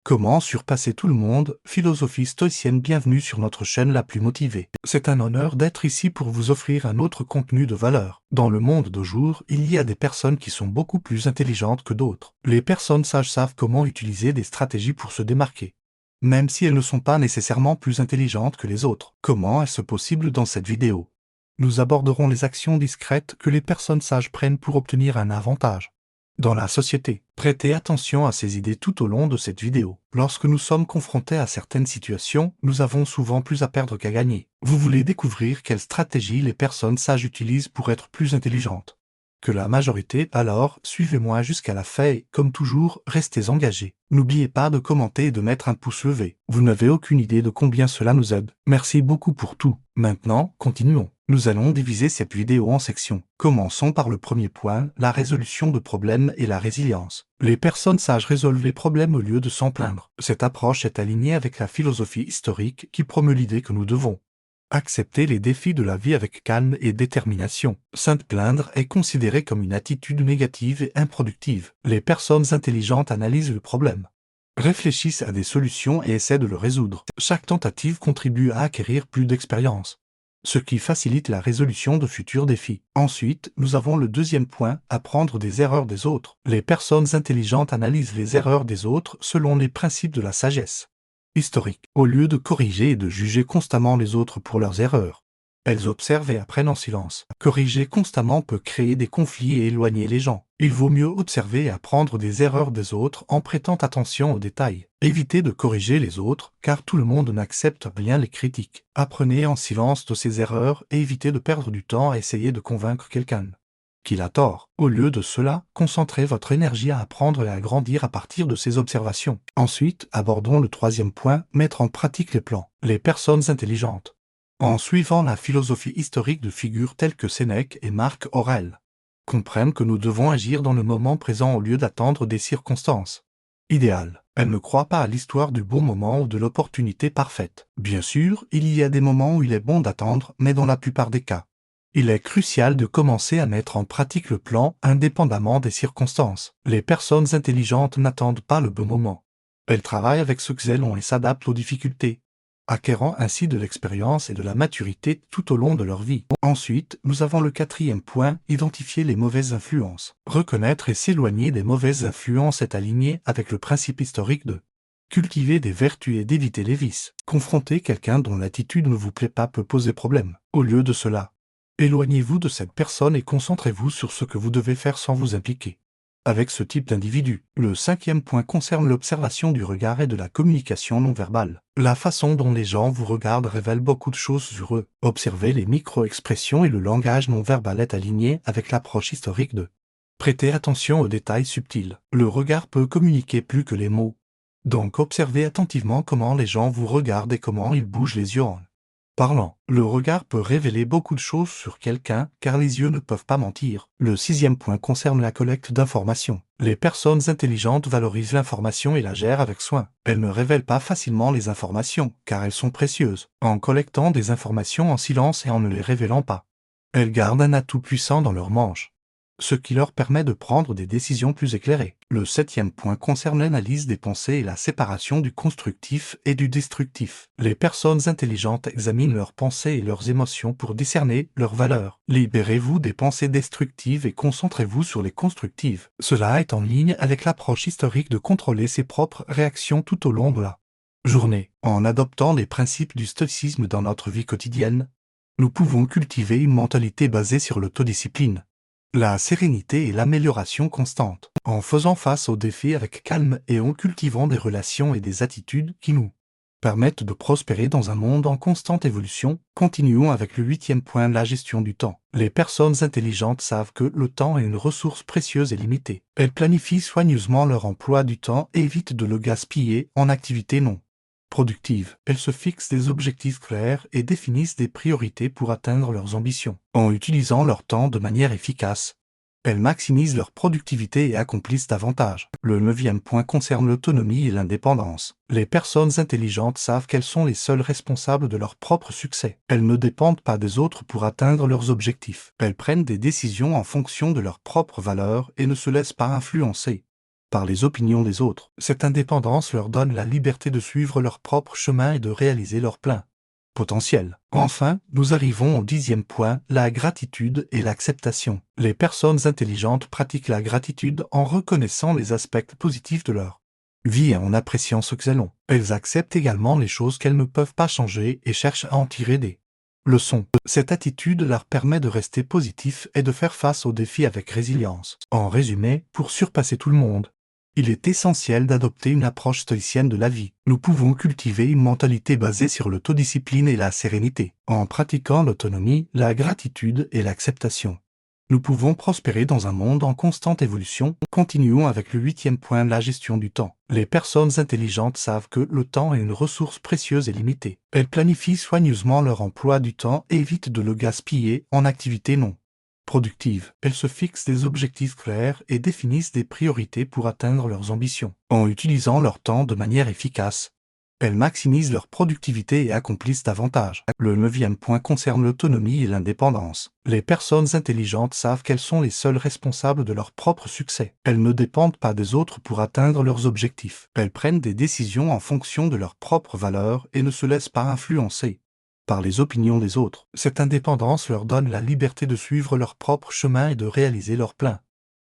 Comment surpasser tout le monde, philosophie stoïcienne. Bienvenue sur notre chaîne la plus motivée. C'est un honneur d'être ici pour vous offrir un autre contenu de valeur. Dans le monde d'aujourd'hui, il y a des personnes qui sont beaucoup plus intelligentes que d'autres. Les personnes sages savent comment utiliser des stratégies pour se démarquer, même si elles ne sont pas nécessairement plus intelligentes que les autres. Comment est-ce possible dans cette vidéo? Nous aborderons les actions discrètes que les personnes sages prennent pour obtenir un avantage dans la société. Prêtez attention à ces idées tout au long de cette vidéo. Lorsque nous sommes confrontés à certaines situations, nous avons souvent plus à perdre qu'à gagner. Vous voulez découvrir quelles stratégies les personnes sages utilisent pour être plus intelligentes que la majorité? Alors, suivez-moi jusqu'à la fin et, comme toujours, restez engagés. N'oubliez pas de commenter et de mettre un pouce levé. Vous n'avez aucune idée de combien cela nous aide. Merci beaucoup pour tout. Maintenant, continuons. Nous allons diviser cette vidéo en sections. Commençons par le premier point, la résolution de problèmes et la résilience. Les personnes sages résolvent les problèmes au lieu de s'en plaindre. Cette approche est alignée avec la philosophie historique qui promeut l'idée que nous devons accepter les défis de la vie avec calme et détermination. Se plaindre est considéré comme une attitude négative et improductive. Les personnes intelligentes analysent le problème, réfléchissent à des solutions et essaient de le résoudre. Chaque tentative contribue à acquérir plus d'expérience, ce qui facilite la résolution de futurs défis. Ensuite, nous avons le deuxième point, apprendre des erreurs des autres. Les personnes intelligentes analysent les erreurs des autres selon les principes de la sagesse historique. Au lieu de corriger et de juger constamment les autres pour leurs erreurs, elles observent et apprennent en silence. Corriger constamment peut créer des conflits et éloigner les gens. Il vaut mieux observer et apprendre des erreurs des autres en prêtant attention aux détails. Évitez de corriger les autres, car tout le monde n'accepte bien les critiques. Apprenez en silence de ces erreurs et évitez de perdre du temps à essayer de convaincre quelqu'un qu'il a tort. Au lieu de cela, concentrez votre énergie à apprendre et à grandir à partir de ces observations. Ensuite, abordons le troisième point, mettre en pratique les plans. Les personnes intelligentes, en suivant la philosophie historique de figures telles que Sénèque et Marc Aurèle, comprennent que nous devons agir dans le moment présent au lieu d'attendre des circonstances idéales. Elles ne croient pas à l'histoire du bon moment ou de l'opportunité parfaite. Bien sûr, il y a des moments où il est bon d'attendre, mais dans la plupart des cas, il est crucial de commencer à mettre en pratique le plan indépendamment des circonstances. Les personnes intelligentes n'attendent pas le bon moment. Elles travaillent avec ce qu'elles ont et s'adaptent aux difficultés, acquérant ainsi de l'expérience et de la maturité tout au long de leur vie. Ensuite, nous avons le quatrième point, identifier les mauvaises influences. Reconnaître et s'éloigner des mauvaises influences est aligné avec le principe historique de cultiver des vertus et d'éviter les vices. Confronter quelqu'un dont l'attitude ne vous plaît pas peut poser problème. Au lieu de cela, éloignez-vous de cette personne et concentrez-vous sur ce que vous devez faire sans vous impliquer avec ce type d'individu. Le cinquième point concerne l'observation du regard et de la communication non verbale. La façon dont les gens vous regardent révèle beaucoup de choses sur eux. Observez les micro-expressions et le langage non verbal est aligné avec l'approche historique de prêter attention aux détails subtils. Le regard peut communiquer plus que les mots. Donc observez attentivement comment les gens vous regardent et comment ils bougent les yeux en parlant. Le regard peut révéler beaucoup de choses sur quelqu'un, car les yeux ne peuvent pas mentir. Le sixième point concerne la collecte d'informations. Les personnes intelligentes valorisent l'information et la gèrent avec soin. Elles ne révèlent pas facilement les informations, car elles sont précieuses. En collectant des informations en silence et en ne les révélant pas, elles gardent un atout puissant dans leur manche, ce qui leur permet de prendre des décisions plus éclairées. Le septième point concerne l'analyse des pensées et la séparation du constructif et du destructif. Les personnes intelligentes examinent leurs pensées et leurs émotions pour discerner leurs valeurs. Libérez-vous des pensées destructives et concentrez-vous sur les constructives. Cela est en ligne avec l'approche historique de contrôler ses propres réactions tout au long de la journée. En adoptant les principes du stoïcisme dans notre vie quotidienne, nous pouvons cultiver une mentalité basée sur l'autodiscipline, la sérénité et l'amélioration constante. En faisant face aux défis avec calme et en cultivant des relations et des attitudes qui nous permettent de prospérer dans un monde en constante évolution, continuons avec le huitième point, la gestion du temps. Les personnes intelligentes savent que le temps est une ressource précieuse et limitée. Elles planifient soigneusement leur emploi du temps et évitent de le gaspiller en activités non productives. Elles se fixent des objectifs clairs et définissent des priorités pour atteindre leurs ambitions. En utilisant leur temps de manière efficace, elles maximisent leur productivité et accomplissent davantage. Le neuvième point concerne l'autonomie et l'indépendance. Les personnes intelligentes savent qu'elles sont les seules responsables de leur propre succès. Elles ne dépendent pas des autres pour atteindre leurs objectifs. Elles prennent des décisions en fonction de leurs propres valeurs et ne se laissent pas influencer par les opinions des autres. Cette indépendance leur donne la liberté de suivre leur propre chemin et de réaliser leur plein potentiel. Enfin, nous arrivons au 10e point, la gratitude et l'acceptation. Les personnes intelligentes pratiquent la gratitude en reconnaissant les aspects positifs de leur vie et en appréciant ce qu'elles ont. Elles acceptent également les choses qu'elles ne peuvent pas changer et cherchent à en tirer des leçons. Cette attitude leur permet de rester positif et de faire face aux défis avec résilience. En résumé, pour surpasser tout le monde, il est essentiel d'adopter une approche stoïcienne de la vie. Nous pouvons cultiver une mentalité basée sur l'autodiscipline et la sérénité. En pratiquant l'autonomie, la gratitude et l'acceptation, nous pouvons prospérer dans un monde en constante évolution. Continuons avec le 8e point, la gestion du temps. Les personnes intelligentes savent que le temps est une ressource précieuse et limitée. Elles planifient soigneusement leur emploi du temps et évitent de le gaspiller en activités non productives. Elles se fixent des objectifs clairs et définissent des priorités pour atteindre leurs ambitions. En utilisant leur temps de manière efficace, elles maximisent leur productivité et accomplissent davantage. Le 9e point concerne l'autonomie et l'indépendance. Les personnes intelligentes savent qu'elles sont les seules responsables de leur propre succès. Elles ne dépendent pas des autres pour atteindre leurs objectifs. Elles prennent des décisions en fonction de leurs propres valeurs et ne se laissent pas influencer par les opinions des autres. Cette indépendance leur donne la liberté de suivre leur propre chemin et de réaliser leur plein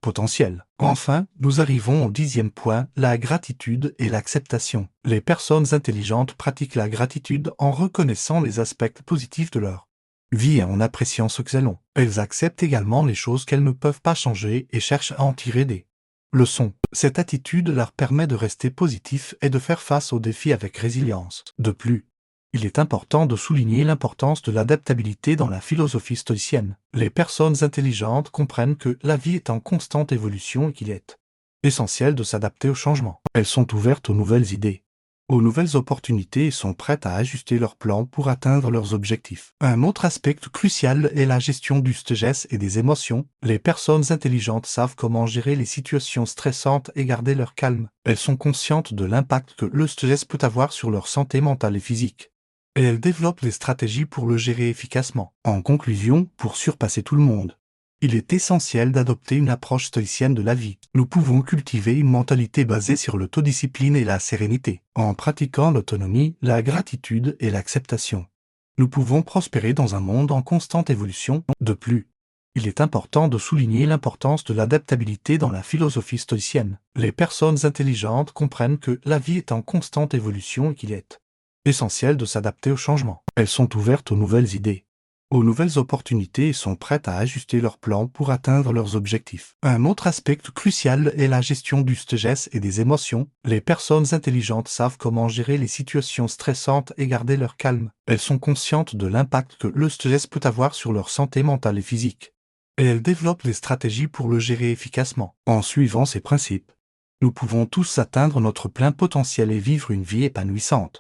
potentiel. Enfin, nous arrivons au 10e point, la gratitude et l'acceptation. Les personnes intelligentes pratiquent la gratitude en reconnaissant les aspects positifs de leur vie et en appréciant ce qu'elles ont. Elles acceptent également les choses qu'elles ne peuvent pas changer et cherchent à en tirer des leçons. Cette attitude leur permet de rester positifs et de faire face aux défis avec résilience. De plus, il est important de souligner l'importance de l'adaptabilité dans la philosophie stoïcienne. Les personnes intelligentes comprennent que la vie est en constante évolution et qu'il est essentiel de s'adapter aux changements. Elles sont ouvertes aux nouvelles idées, aux nouvelles opportunités et sont prêtes à ajuster leurs plans pour atteindre leurs objectifs. Un autre aspect crucial est la gestion du stress et des émotions. Les personnes intelligentes savent comment gérer les situations stressantes et garder leur calme. Elles sont conscientes de l'impact que le stress peut avoir sur leur santé mentale et physique, et elles développent des stratégies pour le gérer efficacement. En conclusion, pour surpasser tout le monde, il est essentiel d'adopter une approche stoïcienne de la vie. Nous pouvons cultiver une mentalité basée sur l'autodiscipline et la sérénité. En pratiquant l'autonomie, la gratitude et l'acceptation, nous pouvons prospérer dans un monde en constante évolution. De plus, il est important de souligner l'importance de l'adaptabilité dans la philosophie stoïcienne. Les personnes intelligentes comprennent que la vie est en constante évolution et qu'il est essentiel de s'adapter aux changements. Elles sont ouvertes aux nouvelles idées, aux nouvelles opportunités et sont prêtes à ajuster leurs plans pour atteindre leurs objectifs. Un autre aspect crucial est la gestion du stress et des émotions. Les personnes intelligentes savent comment gérer les situations stressantes et garder leur calme. Elles sont conscientes de l'impact que le stress peut avoir sur leur santé mentale et physique, et elles développent des stratégies pour le gérer efficacement. En suivant ces principes, nous pouvons tous atteindre notre plein potentiel et vivre une vie épanouissante.